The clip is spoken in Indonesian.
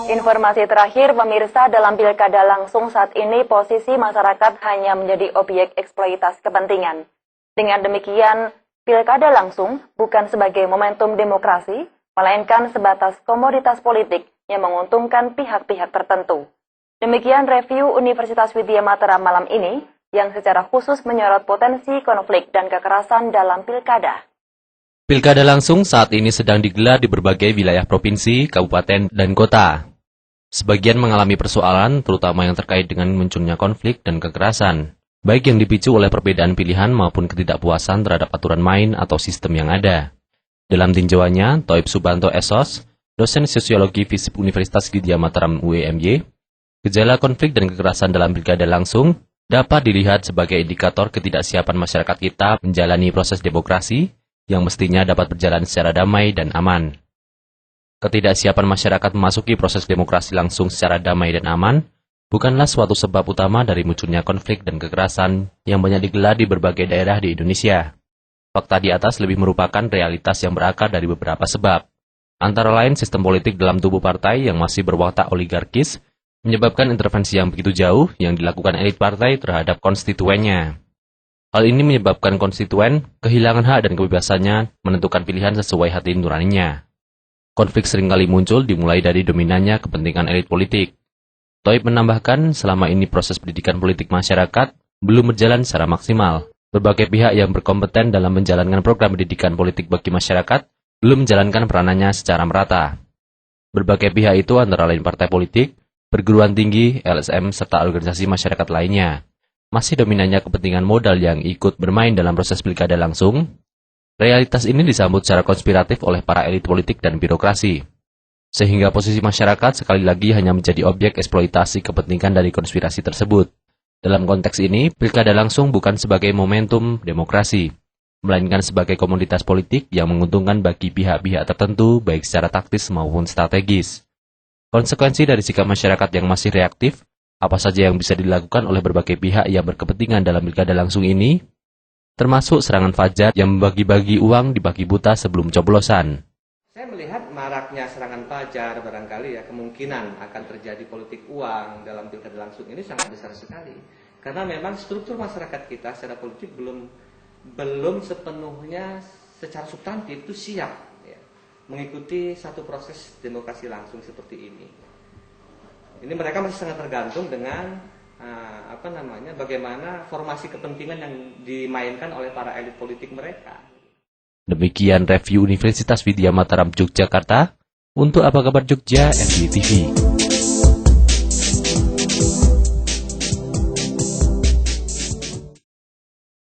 Informasi terakhir, pemirsa, dalam pilkada langsung saat ini posisi masyarakat hanya menjadi objek eksploitasi kepentingan. Dengan demikian, pilkada langsung bukan sebagai momentum demokrasi, melainkan sebatas komoditas politik yang menguntungkan pihak-pihak tertentu. Demikian review Universitas Widya Mataram malam ini, yang secara khusus menyorot potensi konflik dan kekerasan dalam pilkada. Pilkada langsung saat ini sedang digelar di berbagai wilayah provinsi, kabupaten, dan kota. Sebagian mengalami persoalan, terutama yang terkait dengan munculnya konflik dan kekerasan, baik yang dipicu oleh perbedaan pilihan maupun ketidakpuasan terhadap aturan main atau sistem yang ada. Dalam tinjauannya, Thoib Subanto SOS, dosen sosiologi FISIP Universitas Widya Mataram UEMY, gejala konflik dan kekerasan dalam pilkada langsung dapat dilihat sebagai indikator ketidaksiapan masyarakat kita menjalani proses demokrasi yang mestinya dapat berjalan secara damai dan aman. Ketidaksiapan masyarakat memasuki proses demokrasi langsung secara damai dan aman bukanlah suatu sebab utama dari munculnya konflik dan kekerasan yang banyak digelar di berbagai daerah di Indonesia. Fakta di atas lebih merupakan realitas yang berakar dari beberapa sebab. Antara lain sistem politik dalam tubuh partai yang masih berwatak oligarkis menyebabkan intervensi yang begitu jauh yang dilakukan elit partai terhadap konstituennya. Hal ini menyebabkan konstituen kehilangan hak dan kebebasannya menentukan pilihan sesuai hati nuraninya. Konflik seringkali muncul dimulai dari dominannya kepentingan elit politik. Thoib menambahkan, selama ini proses pendidikan politik masyarakat belum berjalan secara maksimal. Berbagai pihak yang berkompeten dalam menjalankan program pendidikan politik bagi masyarakat belum menjalankan peranannya secara merata. Berbagai pihak itu antara lain partai politik, perguruan tinggi, LSM, serta organisasi masyarakat lainnya. Masih dominannya kepentingan modal yang ikut bermain dalam proses pilkada langsung. Realitas ini disambut secara konspiratif oleh para elit politik dan birokrasi. Sehingga posisi masyarakat sekali lagi hanya menjadi objek eksploitasi kepentingan dari konspirasi tersebut. Dalam konteks ini, pilkada langsung bukan sebagai momentum demokrasi, melainkan sebagai komoditas politik yang menguntungkan bagi pihak-pihak tertentu baik secara taktis maupun strategis. Konsekuensi dari sikap masyarakat yang masih reaktif, apa saja yang bisa dilakukan oleh berbagai pihak yang berkepentingan dalam pilkada langsung ini, termasuk serangan fajar yang membagi-bagi uang dibagi buta sebelum coblosan. Saya melihat maraknya serangan fajar barangkali ya kemungkinan akan terjadi politik uang dalam pilkada langsung ini sangat besar sekali. Karena memang struktur masyarakat kita secara politik belum sepenuhnya secara substantif itu siap ya, mengikuti satu proses demokrasi langsung seperti ini. Ini mereka masih sangat tergantung dengan bagaimana formasi kepentingan yang dimainkan oleh para elit politik mereka. Demikian review Universitas Widya Mataram Yogyakarta. Untuk Apa Kabar Jogja, FYTV.